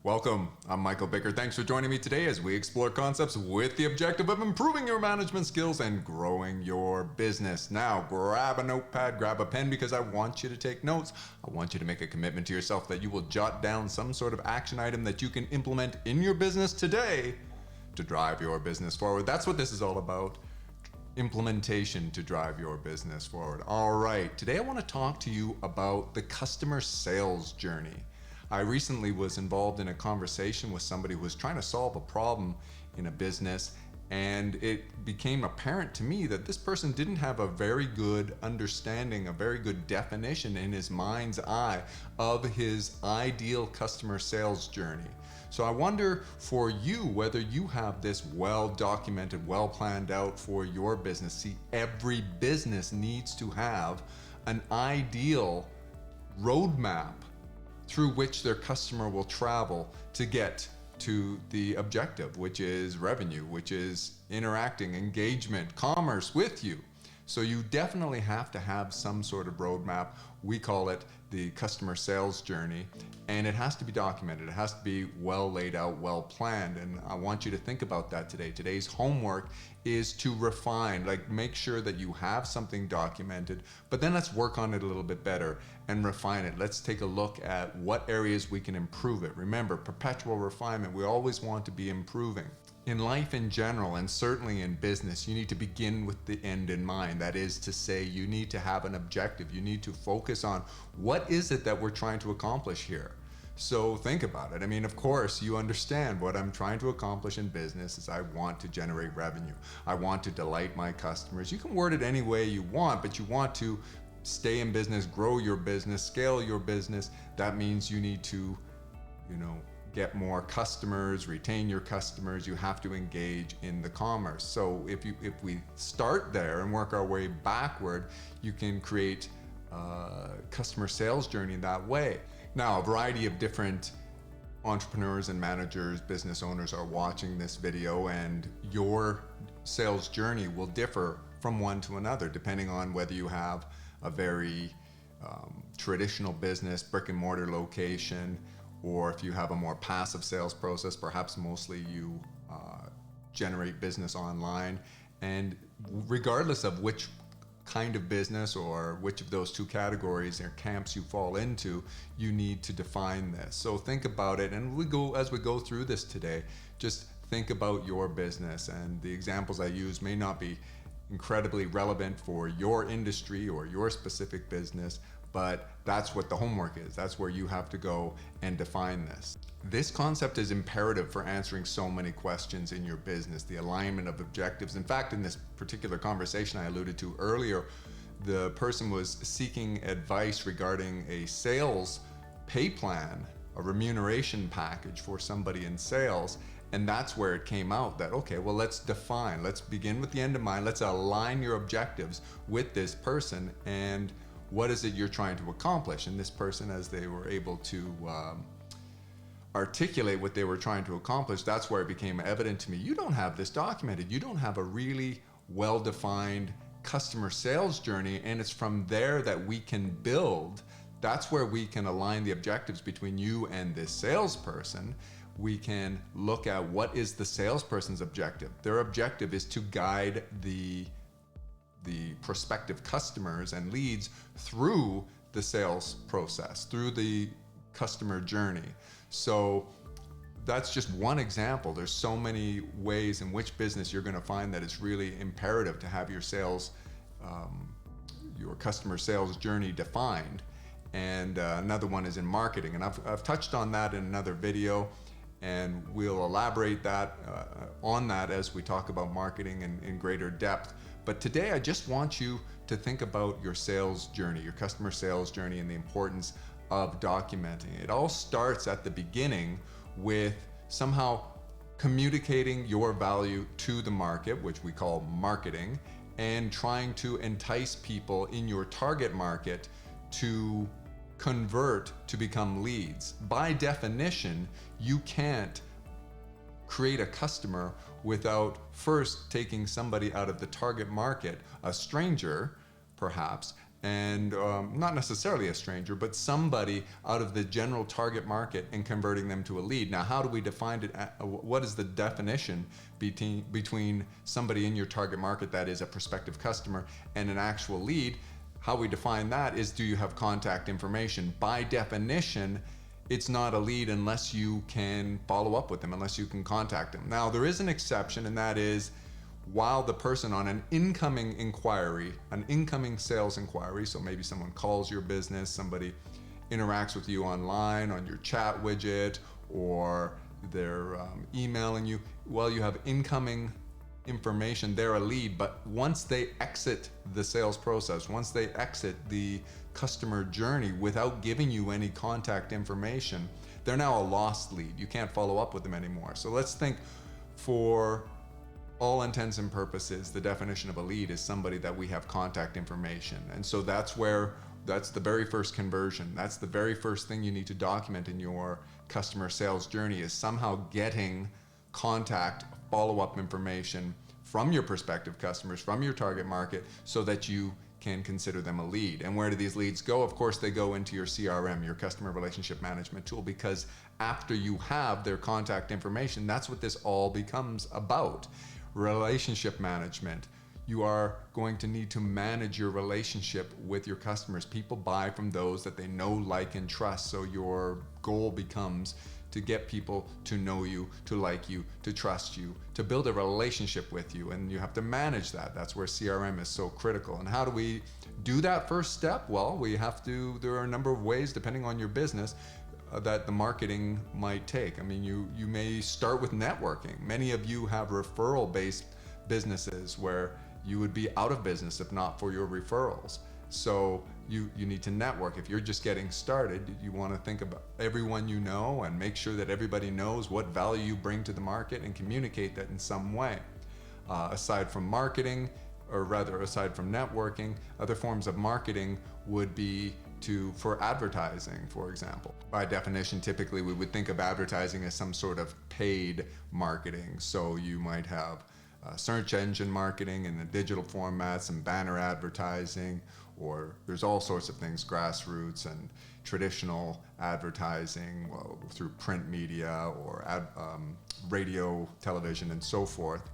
Welcome, I'm Michael Bickert. Thanks for joining me today as we explore concepts with the objective of improving your management skills and growing your business. Now, grab a notepad, grab a pen, because I want you to take notes. I want you to make a commitment to yourself that you will jot down some sort of action item that you can implement in your business today to drive your business forward. That's what this is all about. Implementation to drive your business forward. All right, today I want to talk to you about the customer sales journey. I recently was involved in a conversation with somebody who was trying to solve a problem in a business, and it became apparent to me that this person didn't have a very good understanding, a very good definition in his mind's eye of his ideal customer sales journey. So I wonder for you whether you have this well documented, well planned out for your business. See, every business needs to have an ideal roadmap through which their customer will travel to get to the objective, which is revenue, which is interacting, engagement, commerce with you. So you definitely have to have some sort of roadmap. We call it the customer sales journey, and it has to be documented. It has to be well laid out, well planned, and I want you to think about that today. Today's homework is to refine, make sure that you have something documented, but then let's work on it a little bit better and refine it. Let's take a look at what areas we can improve it. Remember, perpetual refinement. We always want to be improving. In life in general, and certainly in business, you need to begin with the end in mind. That is to say, you need to have an objective. You need to focus on what is it that we're trying to accomplish here. So think about it. I mean, of course, you understand what I'm trying to accomplish in business is I want to generate revenue. I want to delight my customers. You can word it any way you want, but you want to stay in business, grow your business, scale your business. That means you need to, get more customers, retain your customers. You have to engage in the commerce. So if we start there and work our way backward, you can create a customer sales journey that way. Now, a variety of different entrepreneurs and managers, business owners are watching this video, and your sales journey will differ from one to another, depending on whether you have a very traditional business, brick and mortar location, or if you have a more passive sales process, perhaps mostly you generate business online. And regardless of which kind of business or which of those two categories or camps you fall into, you need to define this. So think about it, and as we go through this today, just think about your business, and the examples I use may not be incredibly relevant for your industry or your specific business, but that's what the homework is. That's where you have to go and define this. This concept is imperative for answering so many questions in your business, the alignment of objectives. In fact, in this particular conversation I alluded to earlier, the person was seeking advice regarding a sales pay plan, a remuneration package for somebody in sales. And that's where it came out that, okay, well, let's define, let's begin with the end in mind, let's align your objectives with this person, and what is it you're trying to accomplish? And this person, as they were able to articulate what they were trying to accomplish, that's where it became evident to me, you don't have this documented. You don't have a really well-defined customer sales journey, and it's from there that we can build. That's where we can align the objectives between you and this salesperson. We can look at what is the salesperson's objective. Their objective is to guide the prospective customers and leads through the sales process, through the customer journey. So that's just one example. There's so many ways in which business you're going to find that it's really imperative to have your sales, your customer sales journey defined. And another one is in marketing, and I've touched on that in another video, and we'll elaborate on that as we talk about marketing in greater depth. But today I just want you to think about your sales journey, your customer sales journey, and the importance of documenting. It all starts at the beginning with somehow communicating your value to the market, which we call marketing, and trying to entice people in your target market to convert to become leads. By definition, you can't create a customer without first taking somebody out of the target market, a stranger perhaps, and not necessarily a stranger, but somebody out of the general target market and converting them to a lead. Now, how do we define it? What is the definition between somebody in your target market that is a prospective customer and an actual lead? How we define that is, do you have contact information? By definition, it's not a lead unless you can follow up with them, unless you can contact them. Now, there is an exception, and that is while the person on an incoming inquiry, an incoming sales inquiry, so maybe someone calls your business, somebody interacts with you online on your chat widget, or they're emailing you, well, you have incoming information, they're a lead. But once they exit the sales process, once they exit the customer journey without giving you any contact information, they're now a lost lead. You can't follow up with them anymore. So let's think, for all intents and purposes, the definition of a lead is somebody that we have contact information. And so that's the very first conversion. That's the very first thing you need to document in your customer sales journey, is somehow getting contact, follow-up information from your prospective customers, from your target market, so that you can consider them a lead. And where do these leads go? Of course, they go into your CRM, your customer relationship management tool, because after you have their contact information, that's what this all becomes about. Relationship management. You are going to need to manage your relationship with your customers. People buy from those that they know, like, and trust. So your goal becomes to get people to know you, to like you, to trust you, to build a relationship with you. And you have to manage that. That's where CRM is so critical. And how do we do that first step? Well, there are a number of ways, depending on your business, that the marketing might take. I mean, you may start with networking. Many of you have referral-based businesses where you would be out of business if not for your referrals. So you need to network. If you're just getting started, you want to think about everyone you know and make sure that everybody knows what value you bring to the market and communicate that in some way. Aside from marketing, or rather aside from networking, other forms of marketing would be for advertising, for example. By definition, typically we would think of advertising as some sort of paid marketing. So you might have search engine marketing in the digital format, some banner advertising, or there's all sorts of things, grassroots and traditional advertising, well, through print media or radio, television, and so forth.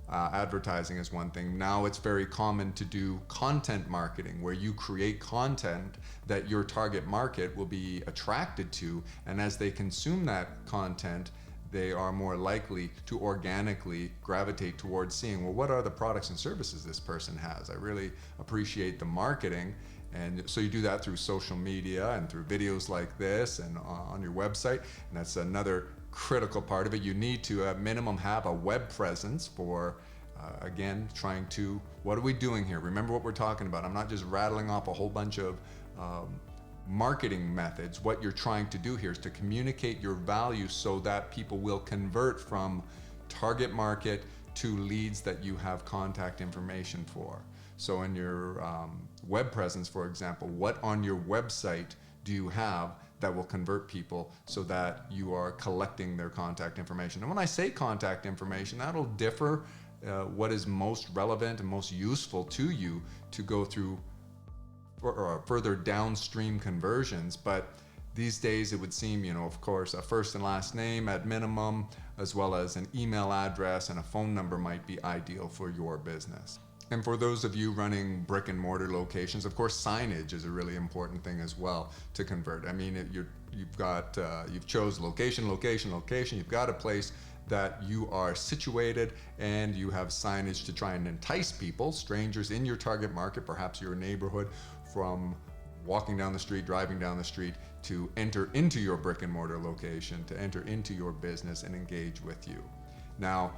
Advertising is one thing. Now it's very common to do content marketing, where you create content that your target market will be attracted to, and as they consume that content, they are more likely to organically gravitate towards seeing, well, what are the products and services this person has? I really appreciate the marketing. And so you do that through social media and through videos like this and on your website. And that's another critical part of it. You need to at minimum have a web presence for, again, what are we doing here? Remember what we're talking about. I'm not just rattling off a whole bunch of marketing methods. What you're trying to do here is to communicate your value so that people will convert from target market to leads that you have contact information for. So in your web presence, for example, what on your website do you have that will convert people so that you are collecting their contact information? And when I say contact information, that'll differ what is most relevant and most useful to you to go through or further downstream conversions. But these days it would seem, of course, a first and last name at minimum, as well as an email address and a phone number might be ideal for your business. And for those of you running brick and mortar locations, of course, signage is a really important thing as well to convert. I mean, you've chose location. You've got a place that you are situated, and you have signage to try and entice people, strangers in your target market, perhaps your neighborhood, from walking down the street, driving down the street, to enter into your brick and mortar location, to enter into your business and engage with you. Now,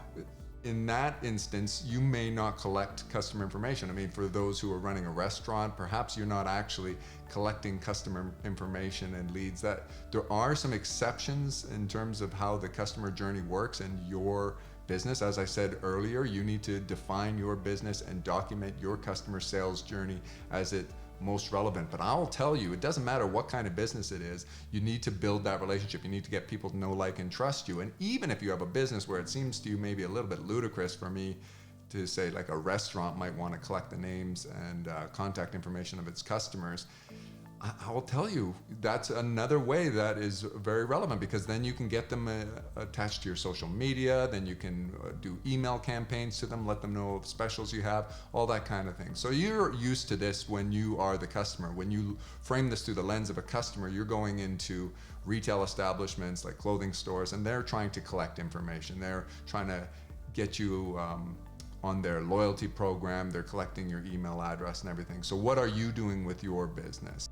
in that instance, you may not collect customer information. I mean, for those who are running a restaurant, perhaps you're not actually collecting customer information and leads. That there are some exceptions in terms of how the customer journey works in your business. As I said earlier, you need to define your business and document your customer sales journey as it most relevant. But I'll tell you, it doesn't matter what kind of business it is, you need to build that relationship. You need to get people to know, like, and trust you. And even if you have a business where it seems to you maybe a little bit ludicrous for me to say like a restaurant might want to collect the names and contact information of its customers, I will tell you that's another way that is very relevant, because then you can get them attached to your social media. Then you can do email campaigns to them, let them know of specials you have, all that kind of thing. So you're used to this when you are the customer. When you frame this through the lens of a customer, you're going into retail establishments like clothing stores, and they're trying to collect information. They're trying to get you on their loyalty program. They're collecting your email address and everything. So what are you doing with your business?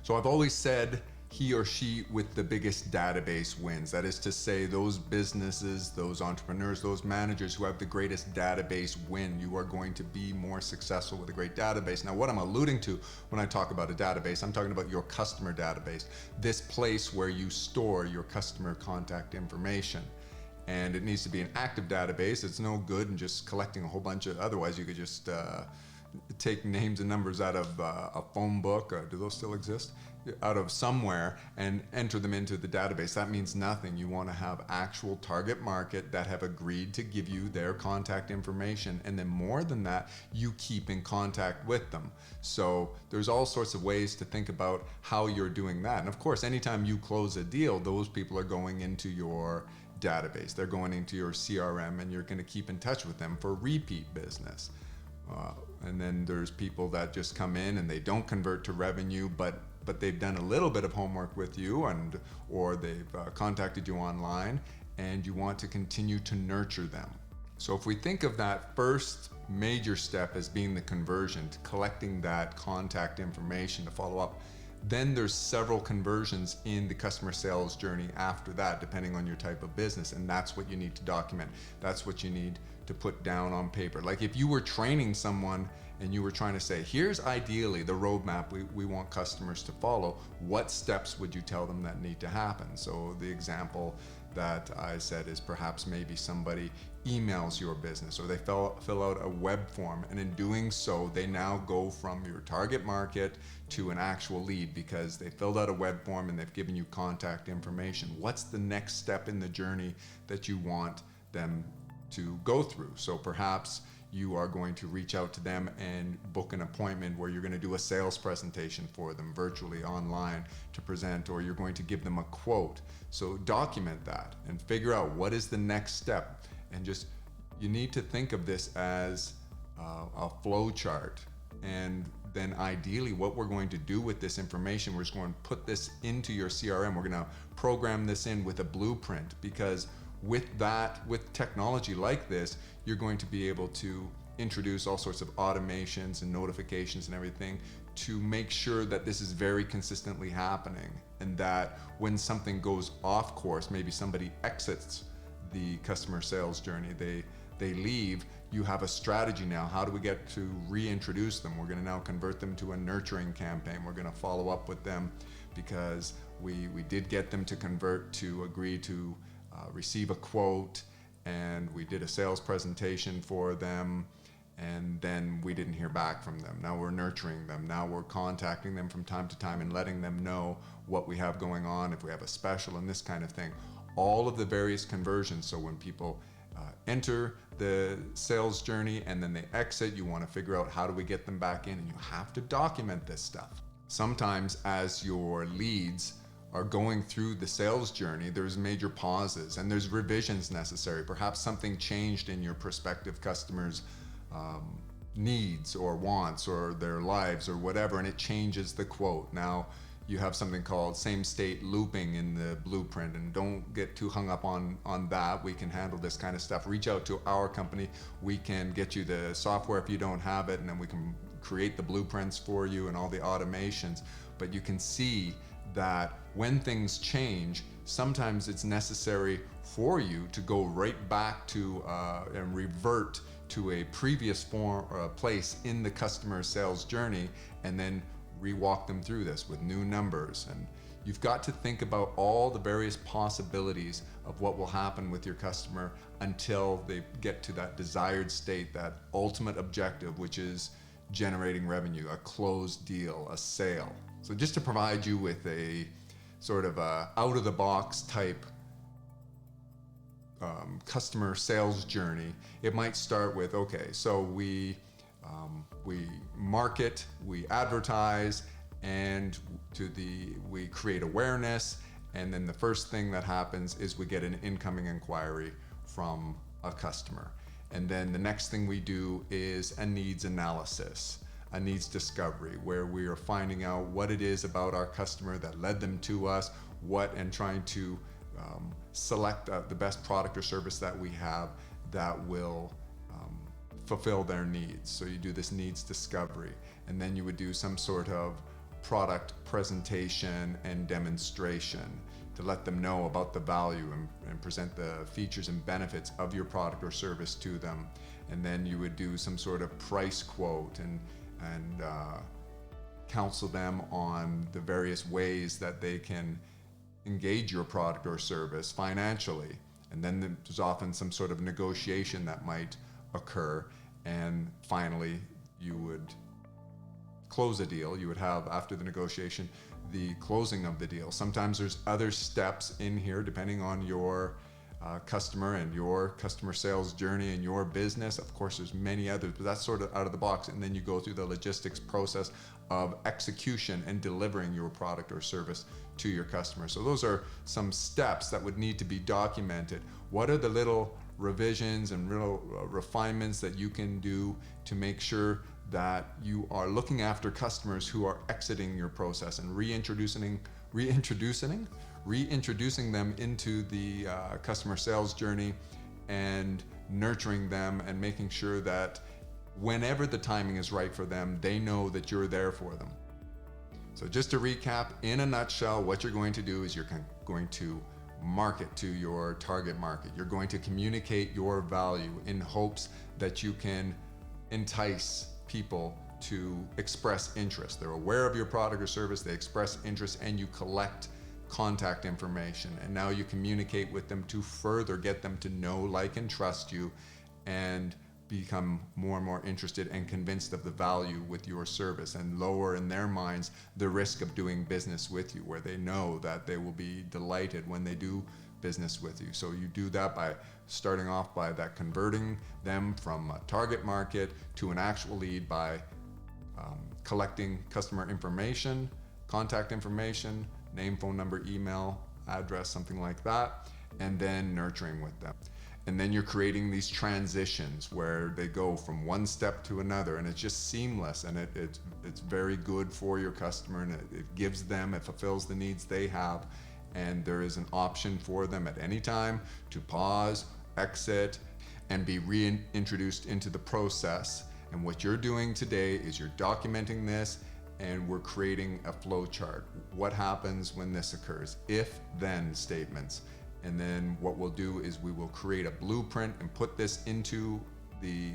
So I've always said he or she with the biggest database wins. That is to say, those businesses, those entrepreneurs, those managers who have the greatest database win. You are going to be more successful with a great database. Now, what I'm alluding to when I talk about a database, I'm talking about your customer database, this place where you store your customer contact information. And it needs to be an active database. It's no good in just collecting a whole bunch of, otherwise you could just take names and numbers out of a phone book, do those still exist? Out of somewhere, and enter them into the database. That means nothing. You want to have actual target market that have agreed to give you their contact information, and then more than that, you keep in contact with them. So there's all sorts of ways to think about how you're doing that. And of course, anytime you close a deal, those people are going into your database. They're going into your CRM, and you're going to keep in touch with them for repeat business. And then there's people that just come in and they don't convert to revenue, but they've done a little bit of homework with you, and or they've contacted you online, and you want to continue to nurture them. So if we think of that first major step as being the conversion, to collecting that contact information to follow up, then there's several conversions in the customer sales journey after that, depending on your type of business, and that's what you need to document. That's what you need to put down on paper. Like if you were training someone and you were trying to say, here's ideally the roadmap we want customers to follow, what steps would you tell them that need to happen? So the example that I said is perhaps maybe somebody emails your business, or they fill out a web form, and in doing so, they now go from your target market to an actual lead because they filled out a web form and they've given you contact information. What's the next step in the journey that you want them to go through? So perhaps you are going to reach out to them and book an appointment where you're going to do a sales presentation for them virtually online to present, or you're going to give them a quote. So document that and figure out what is the next step. And just, you need to think of this as a flow chart. And then ideally what we're going to do with this information, we're just going to put this into your CRM. We're going to program this in with a blueprint, because with technology like this, you're going to be able to introduce all sorts of automations and notifications and everything to make sure that this is very consistently happening, and that when something goes off course, maybe somebody exits the customer sales journey, they leave, you have a strategy now. How do we get to reintroduce them? We're going to now convert them to a nurturing campaign. We're going to follow up with them because we did get them to convert to agree to receive a quote, and we did a sales presentation for them, and then we didn't hear back from them. Now we're nurturing them. Now we're contacting them from time to time and letting them know what we have going on, if we have a special and this kind of thing. All of the various conversions. So when people enter the sales journey and then they exit, you want to figure out how do we get them back in, and you have to document this stuff. Sometimes as your leads are going through the sales journey, there's major pauses and there's revisions necessary. Perhaps something changed in your prospective customers' needs or wants or their lives or whatever, and it changes the quote. Now you have something called same state looping in the blueprint, and don't get too hung up on that. We can handle this kind of stuff. Reach out to our company. We can get you the software if you don't have it, and then we can create the blueprints for you and all the automations. But you can see that when things change, sometimes it's necessary for you to go right back to and revert to a previous form or a place in the customer sales journey, and then re-walk them through this with new numbers. And you've got to think about all the various possibilities of what will happen with your customer until they get to that desired state, that ultimate objective, which is generating revenue, a closed deal, a sale. So just to provide you with a sort of a out-of-the-box type customer sales journey, it might start with, okay, so we market, we advertise, and we create awareness, and then the first thing that happens is we get an incoming inquiry from a customer. And then the next thing we do is a needs analysis, a needs discovery, where we are finding out what it is about our customer that led them to us, and trying to select the best product or service that we have that will fulfill their needs. So you do this needs discovery, and then you would do some sort of product presentation and demonstration to let them know about the value and present the features and benefits of your product or service to them. And then you would do some sort of price quote and counsel them on the various ways that they can engage your product or service financially. And then there's often some sort of negotiation that might occur. And finally, you would close a deal. You would have, after the negotiation, the closing of the deal. Sometimes there's other steps in here depending on your customer and your customer sales journey and your business. Of course, there's many others, but that's sort of out of the box. And then you go through the logistics process of execution and delivering your product or service to your customer. So those are some steps that would need to be documented. What are the little revisions and little refinements that you can do to make sure that you are looking after customers who are exiting your process and reintroducing them into the customer sales journey, and nurturing them and making sure that whenever the timing is right for them, they know that you're there for them. So just to recap, in a nutshell, what you're going to do is you're going to market to your target market. You're going to communicate your value in hopes that you can entice people to express interest. They're aware of your product or service, they express interest, and you collect contact information. And now you communicate with them to further get them to know, like, and trust you, and become more and more interested and convinced of the value with your service, and lower in their minds the risk of doing business with you, where they know that they will be delighted when they do business with you. So you do that by starting off by that converting them from a target market to an actual lead by collecting customer information, contact information, name, phone number, email, address, something like that, and then nurturing with them. And then you're creating these transitions where they go from one step to another, and it's just seamless, and it's very good for your customer, and it gives them, it fulfills the needs they have, and there is an option for them at any time to pause, exit, and be reintroduced into the process. And what you're doing today is you're documenting this, and we're creating a flow chart. What happens when this occurs? If-then statements. And then what we'll do is we will create a blueprint and put this into the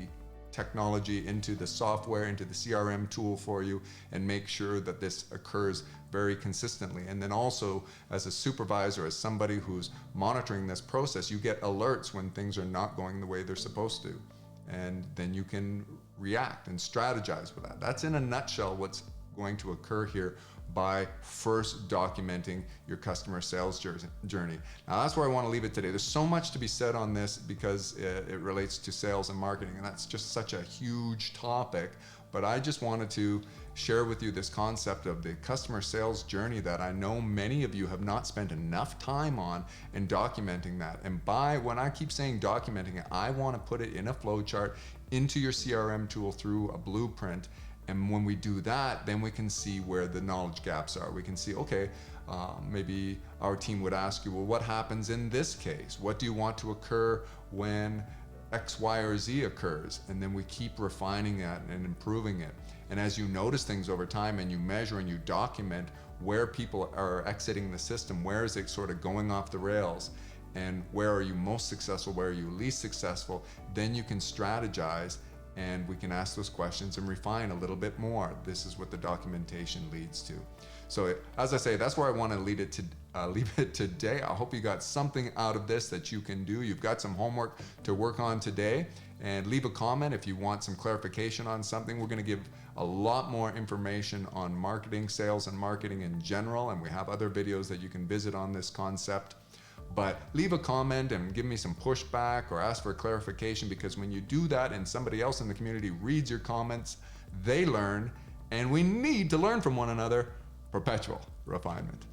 technology, into the software, into the CRM tool for you, and make sure that this occurs very consistently. And then also, as a supervisor, as somebody who's monitoring this process, you get alerts when things are not going the way they're supposed to. And then you can react and strategize with that. That's in a nutshell what's going to occur here by first documenting your customer sales journey. Now that's where I want to leave it today. There's so much to be said on this because it relates to sales and marketing, and that's just such a huge topic. But I just wanted to share with you this concept of the customer sales journey that I know many of you have not spent enough time on, and documenting that. And when I keep saying documenting it, I want to put it in a flow chart into your CRM tool through a blueprint. And when we do that, then we can see where the knowledge gaps are. We can see, okay, maybe our team would ask you, well, what happens in this case? What do you want to occur when X, Y, or Z occurs? And then we keep refining that and improving it. And as you notice things over time and you measure and you document where people are exiting the system, where is it sort of going off the rails, and where are you most successful, where are you least successful, then you can strategize, and we can ask those questions and refine a little bit more. This is what the documentation leads to. So as I say, that's where I want to leave it today. I hope you got something out of this that you can do. You've got some homework to work on today, and leave a comment if you want some clarification on something. We're going to give a lot more information on marketing, sales, and marketing in general, and we have other videos that you can visit on this concept. but leave a comment and give me some pushback or ask for clarification, because when you do that and somebody else in the community reads your comments, they learn, and we need to learn from one another. Perpetual refinement.